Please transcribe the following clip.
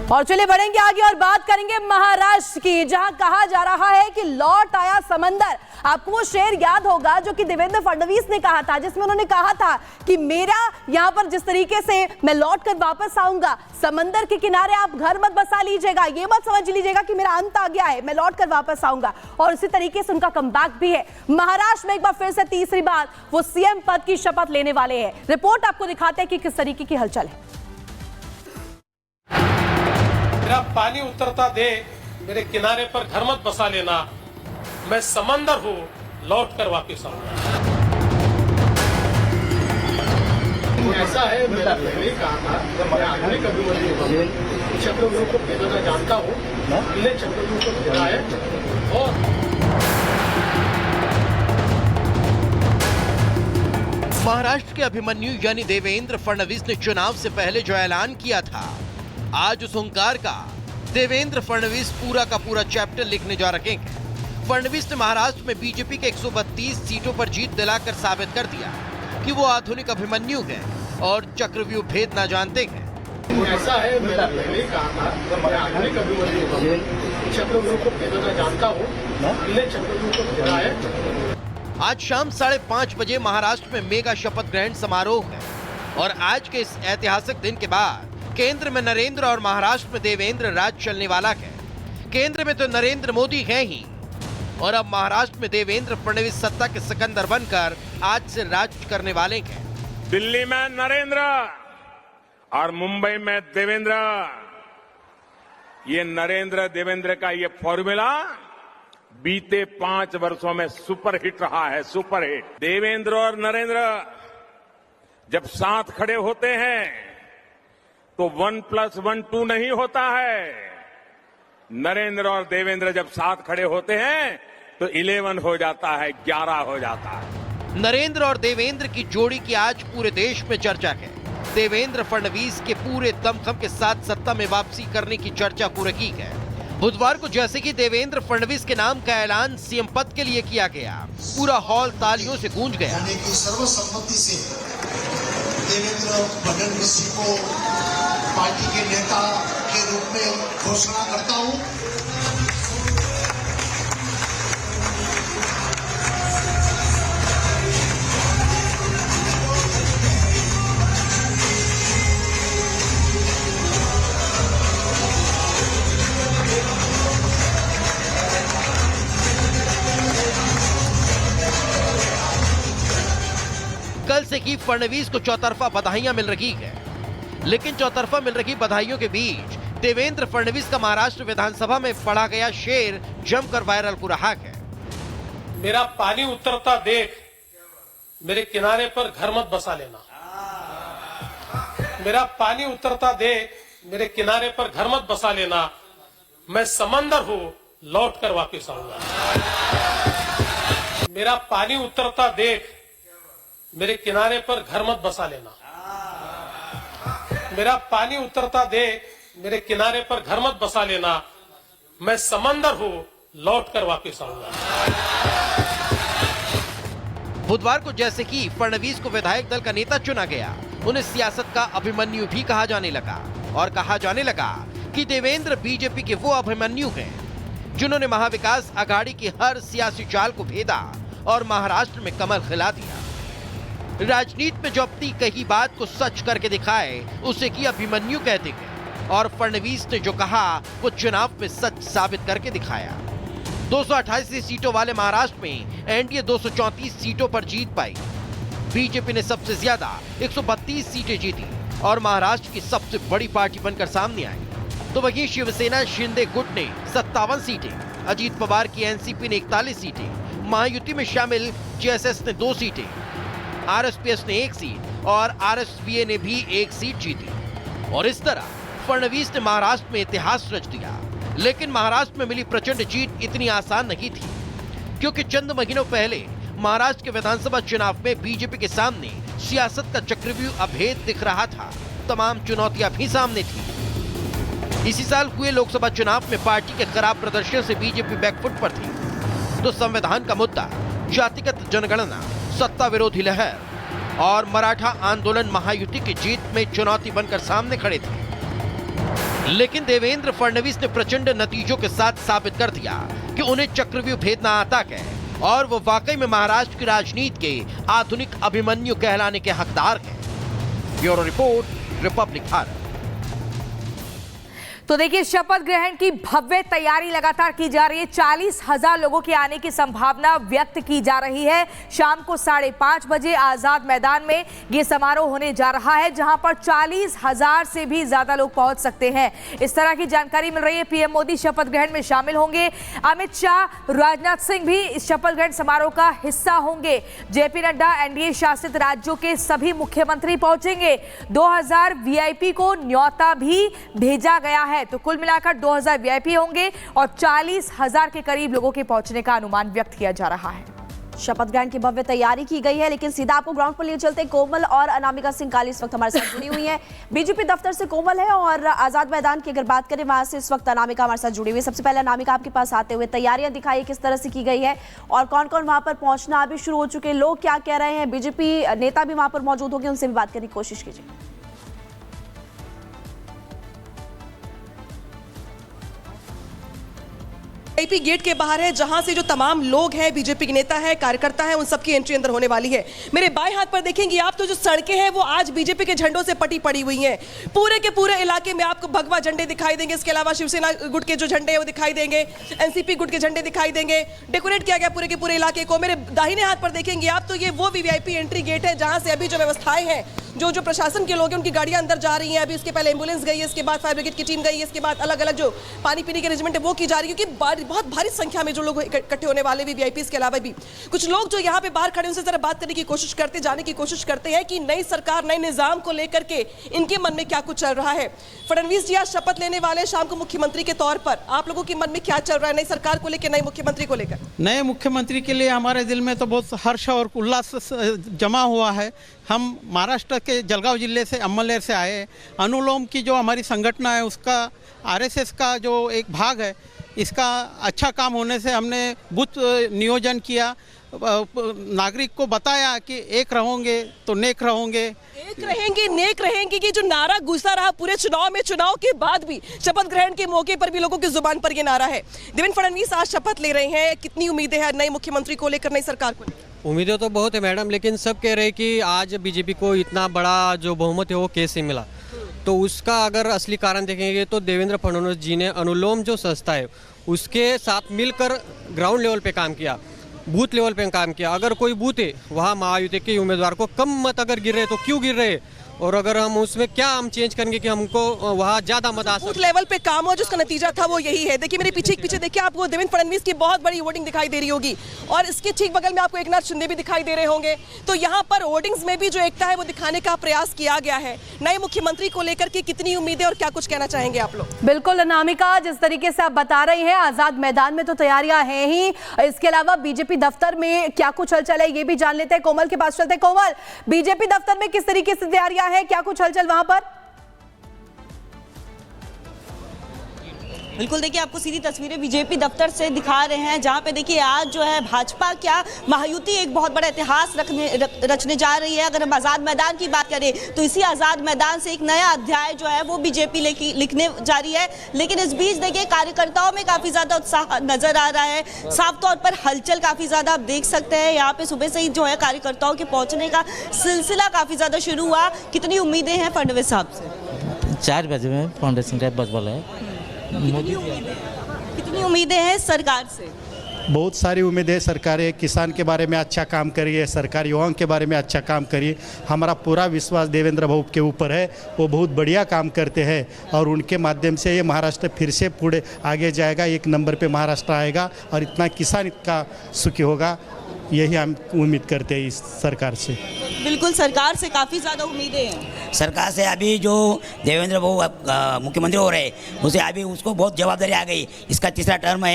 और चलिए बढ़ेंगे आगे और बात करेंगे महाराष्ट्र की, जहां कहा जा रहा है कि लौट आया समंदर। आपको वो शेर याद होगा जो कि देवेंद्र फडणवीस ने कहा था, जिसमें उन्होंने कहा था कि मेरा यहां पर जिस तरीके से मैं लौट कर वापस आऊंगा, समंदर के किनारे आप घर मत बसा लीजिएगा, ये मत समझ लीजिएगा कि मेरा अंत आ गया है, मैं लौट कर वापस आऊंगा। और उसी तरीके से उनका कमबैक भी है। महाराष्ट्र में एक बार फिर से तीसरी बार वो सीएम पद की शपथ लेने वाले हैं। रिपोर्ट आपको दिखाते हैं कि किस तरीके की हलचल है। मेरा पानी उतरता दे, मेरे किनारे पर घर मत बसा लेना, मैं समंदर हूँ, लौट कर वापिस आऊंगा। ऐसा है, मैंने पहले कहा था, मैं आधुनिक अभिमन्यु चक्रव्यूह को भेजना जानता हूँ, मैंने चक्रव्यूह को भेजा है। और महाराष्ट्र के अभिमन्यु यानी देवेंद्र फडणवीस ने चुनाव से पहले जो ऐलान किया था, आज उस हुंकार का देवेंद्र फडणवीस पूरा का पूरा चैप्टर लिखने जा रहे हैं। फडणवीस ने महाराष्ट्र में बीजेपी के 132 सीटों पर जीत दिलाकर साबित कर दिया कि वो आधुनिक अभिमन्यु हैं और चक्रव्यूह भेद न जानते हैं। ऐसा है, मैंने पहले कहा था, मैं आधुनिक अभिमन्यु चक्रव्यूह को भेजना जानता हूँ, मैंने चक्रव्यूह को भेजा है। आज शाम 5:30 बजे महाराष्ट्र में मेगा शपथ ग्रहण समारोह है और आज के इस ऐतिहासिक दिन के बाद केंद्र में नरेंद्र और महाराष्ट्र में देवेंद्र राज चलने वाला है। केंद्र में तो नरेंद्र मोदी हैं ही और अब महाराष्ट्र में देवेंद्र फडणवीस सत्ता के सिकंदर बनकर आज से राज करने वाले हैं। दिल्ली में नरेंद्र और मुंबई में देवेंद्र, ये नरेंद्र देवेंद्र का ये फॉर्मूला बीते 5 वर्षों में सुपरहिट रहा है, सुपरहिट। देवेंद्र और नरेंद्र जब साथ खड़े होते हैं तो 1+1 2 नहीं होता है। नरेंद्र और देवेंद्र जब साथ खड़े होते हैं तो 11 हो जाता है, 11 हो जाता है। नरेंद्र और देवेंद्र की जोड़ी की आज पूरे देश में चर्चा है। देवेंद्र फडणवीस के पूरे दमखम के साथ सत्ता में वापसी करने की चर्चा हो रही है। बुधवार को जैसे कि देवेंद्र फडणवीस के नाम का ऐलान सीएम पद के लिए किया गया, पूरा हॉल तालियों से गूंज गया। सर्वसम्मति से देवेंद्र फडणवीस जी को पार्टी के नेता के रूप में घोषणा करता हूं। कल से ही फडणवीस को चौतरफा बधाइयां मिल रही है, लेकिन चौतरफा मिल रही बधाइयों के बीच देवेंद्र फडणवीस का महाराष्ट्र विधानसभा में पढ़ा गया शेर जमकर वायरल हो रहा है। मेरा पानी उतरता देख, मेरे किनारे पर घर मत बसा लेना, मेरा पानी उतरता देख, मेरे किनारे पर घर मत बसा लेना, मैं समंदर हूँ, लौट कर वापिस आऊंगा। मेरा पानी उतरता देख, मेरे किनारे पर घर मत बसा लेना, मेरा पानी उतरता देख, मेरे किनारे पर घर मत बसा लेना, मैं समंदर हूँ, लौट कर वापिस आऊंगा। बुधवार को जैसे कि फडणवीस को विधायक दल का नेता चुना गया, उन्हें सियासत का अभिमन्यु भी कहा जाने लगा और कहा जाने लगा कि देवेंद्र बीजेपी के वो अभिमन्यु हैं जिन्होंने महाविकास आघाड़ी की हर सियासी चाल को भेदा और महाराष्ट्र में कमल खिला दिया। राजनीति में जो अपनी कही बात को सच करके दिखाए उसे की अभिमन्यु कहते हैं और फडणवीस ने जो कहा वो चुनाव में सच साबित करके दिखाया। 288 सीटों वाले महाराष्ट्र में एनडीए 234 सीटों पर जीत पाई। बीजेपी ने सबसे ज्यादा 132 सीटें जीती और महाराष्ट्र की सबसे बड़ी पार्टी बनकर सामने आई। तो वहीं शिवसेना शिंदे गुट ने 57 सीटें, अजीत पवार की एनसीपी ने 41 सीटें, महायुति में शामिल जेएसएस ने 2 सीटें, आरएसपीएस ने 1 सीट और आरएसपीए ने भी 1 सीट जीती। और इस तरह फडणवीस ने महाराष्ट्र में इतिहास रच दिया। लेकिन महाराष्ट्र में मिली प्रचंड जीत इतनी आसान नहीं थी, क्योंकि चंद महीनों पहले महाराष्ट्र के विधानसभा चुनाव में बीजेपी के सामने सियासत का चक्रव्यूह अभेद दिख रहा था। तमाम चुनौतियां भी सामने थी। इसी साल हुए लोकसभा चुनाव में पार्टी के खराब प्रदर्शन से बीजेपी बैकफुट पर थी। तो संविधान का मुद्दा, जातिगत जनगणना, सत्ता विरोधी लहर और मराठा आंदोलन महायुति की जीत में चुनौती बनकर सामने खड़े थे। लेकिन देवेंद्र फडणवीस ने प्रचंड नतीजों के साथ साबित कर दिया कि उन्हें चक्रव्यूह भेदना आता है और वो वाकई में महाराष्ट्र की राजनीति के आधुनिक अभिमन्यु कहलाने के हकदार हैं। Bureau report, Republic Bharat. तो देखिए, शपथ ग्रहण की भव्य तैयारी लगातार की जा रही है। 40,000 लोगों के आने की संभावना व्यक्त की जा रही है। शाम को 5:30 बजे आजाद मैदान में यह समारोह होने जा रहा है, जहां पर 40,000 से भी ज्यादा लोग पहुंच सकते हैं। इस तरह की जानकारी मिल रही है। पीएम मोदी शपथ ग्रहण में शामिल होंगे। अमित शाह, राजनाथ सिंह भी इस शपथ ग्रहण समारोह का हिस्सा होंगे। जेपी नड्डा, एनडीए शासित राज्यों के सभी मुख्यमंत्री पहुंचेंगे। 2000 वीआईपी को न्योता भी भेजा गया है। तो कुल मिलाकर 2000 वीआईपी होंगे और 40,000 के करीब लोगों के पहुंचने का अनुमान व्यक्त किया जा रहा है। शपथ ग्रहण की भव्य तैयारी की गई है, लेकिन सीधा आपको ग्राउंड पर ले चलते हैं। कोमल और अनामिका सिंह काली इस वक्त हमारे साथ जुड़ी हुई हैं। बीजेपी दफ्तर से कोमल है और आजाद मैदान की अगर बात करें वहां से इस वक्त अनामिका हमारे साथ जुड़ी हुई है। सबसे पहले अनामिका, आपके पास आते हुए तैयारियां दिखाई किस तरह से की गई है और कौन कौन वहां पर पहुंचना अभी शुरू हो चुके हैं, लोग क्या कह रहे हैं, बीजेपी नेता भी वहां पर मौजूद होंगे, उनसे भी बात करने की कोशिश कीजिए। वीआईपी गेट के बाहर है, जहां से जो तमाम लोग हैं, बीजेपी के नेता है, कार्यकर्ता है, उन सबकी एंट्री अंदर होने वाली है। मेरे बाएं हाथ पर देखेंगे आप तो जो सड़कें हैं वो आज बीजेपी के झंडों से पटी पड़ी हुई हैं। पूरे के पूरे इलाके में आपको भगवा झंडे दिखाई देंगे। इसके अलावा शिवसेना गुट के जो झंडे हैं वो दिखाई देंगे, एनसीपी गुट के झंडे दिखाई देंगे। डेकोरेट किया गया पूरे के पूरे इलाके को। मेरे दाहिने हाथ पर देखेंगे आप तो ये वो वीआईपी एंट्री गेट है जहां से अभी जो व्यवस्थाएं हैं, जो प्रशासन के लोग हैं, उनकी गाड़ियां अंदर जा रही हैं। अभी इसके पहले एम्बुलेंस गई है, इसके बाद फायर ब्रिगेड की टीम गई है, इसके बाद अलग अलग जो पानी पीने के अरेंजमेंट है वो की जा रही है, क्योंकि बहुत भारी संख्या में जो लोग इकट्ठे होने वाले भी वीआईपीज़ के अलावा भी कुछ लोग जो यहाँ पे बाहर खड़े उनसे जरा बात करने की कोशिश करते, जाने की कोशिश करते हैं कि नई सरकार, नए निजाम को लेकर के इनके मन में क्या कुछ चल रहा है। फडणवीस जी आज शपथ लेने वाले शाम को मुख्यमंत्री के तौर पर, आप लोगों के मन में क्या चल रहा है नई सरकार को लेकर, नए मुख्यमंत्री को लेकर? नए मुख्यमंत्री के लिए हमारे दिल में तो बहुत हर्ष और उल्लास जमा हुआ है। हम महाराष्ट्र के जलगांव जिले से, अम्मलेर से आए। अनुलोम की जो हमारी संगठन है उसका, आरएसएस का जो एक भाग है, इसका अच्छा काम होने से हमने बूथ नियोजन किया, नागरिक को बताया कि एक रहोगे तो नेक रहोगे, एक रहेंगे नेक रहेंगे कि जो नारा गूंजता रहा पूरे चुनाव में, चुनाव के बाद भी, शपथ ग्रहण के मौके पर भी लोगों की जुबान पर ये नारा है। देवेंद्र फडणवीस आज शपथ ले रहे हैं, कितनी उम्मीदें हैं नए मुख्यमंत्री को लेकर, नई सरकार को लेकर? उम्मीदें तो बहुत है मैडम, लेकिन सब कह रहे हैं कि आज बीजेपी को इतना बड़ा जो बहुमत है वो कैसे मिला। तो उसका अगर असली कारण देखेंगे तो देवेंद्र फडणवीस जी ने अनुलोम जो संस्था है उसके साथ मिलकर ग्राउंड लेवल पे काम किया, बूथ लेवल पे काम किया। अगर कोई बूथ है वहाँ महायुति के उम्मीदवार को कम मत अगर गिर रहे तो क्यों गिर रहे, और अगर हम उसमें क्या हम चेंज करेंगे कि हमको वहाँ ज्यादा मत आ सके। बूथ लेवल पे काम हुआ, जिसका नतीजा था वो यही है। देखिए मेरे पीछे देखिए आपको देवेंद्र फडणवीस की बहुत बड़ी होर्डिंग दिखाई दे रही होगी और इसके ठीक बगल में आपको एकनाथ शिंदे भी दिखाई दे रहे होंगे। तो यहाँ पर होर्डिंग्स में भी जो एकता है वो दिखाने का प्रयास किया गया है। नए मुख्यमंत्री को लेकर के कितनी उम्मीदें और क्या कुछ कहना चाहेंगे आप लोग? बिल्कुल अनामिका, जिस तरीके से आप बता रही हैं, आजाद मैदान में तो तैयारियां हैं ही, इसके अलावा बीजेपी दफ्तर में क्या कुछ हलचल है ये भी जान लेते हैं। कोमल के पास चलते हैं। कोमल, बीजेपी दफ्तर में किस तरीके से तैयारियां हैं, क्या कुछ हलचल वहां पर? बिल्कुल, देखिए आपको सीधी तस्वीरें बीजेपी दफ्तर से दिखा रहे हैं, जहां पे देखिए आज जो है भाजपा क्या महायुति एक बहुत बड़ा इतिहास रचने जा रही है। अगर हम आज़ाद मैदान की बात करें तो इसी आज़ाद मैदान से एक नया अध्याय जो है वो बीजेपी लिखने जा रही है। लेकिन इस बीच देखिए कार्यकर्ताओं में काफ़ी ज़्यादा उत्साह नजर आ रहा है। साफ तौर पर हलचल काफ़ी ज़्यादा आप देख सकते हैं। यहाँ पे सुबह से ही जो है कार्यकर्ताओं के पहुँचने का सिलसिला काफ़ी ज़्यादा शुरू हुआ। कितनी उम्मीदें हैं फडणवीस साहब से? 4 बजे में फाउंडेशन टाइप बस बोला है। कितनी उम्मीदें हैं सरकार से? बहुत सारी उम्मीदें। सरकार किसान के बारे में अच्छा काम करिए, सरकार युवाओं के बारे में अच्छा काम करिए। हमारा पूरा विश्वास देवेंद्र बाबू के ऊपर है, वो बहुत बढ़िया काम करते हैं और उनके माध्यम से ये महाराष्ट्र फिर से पूरे आगे जाएगा, 1 नंबर पे महाराष्ट्र आएगा और इतना किसान इतना सुखी होगा, यही हम उम्मीद करते हैं इस सरकार से। बिल्कुल, सरकार से काफ़ी ज़्यादा उम्मीदें हैं। सरकार से अभी जो देवेंद्र बाबू मुख्यमंत्री हो रहे हैं उसे अभी उसको बहुत जवाबदारी आ गई। इसका तीसरा टर्म है।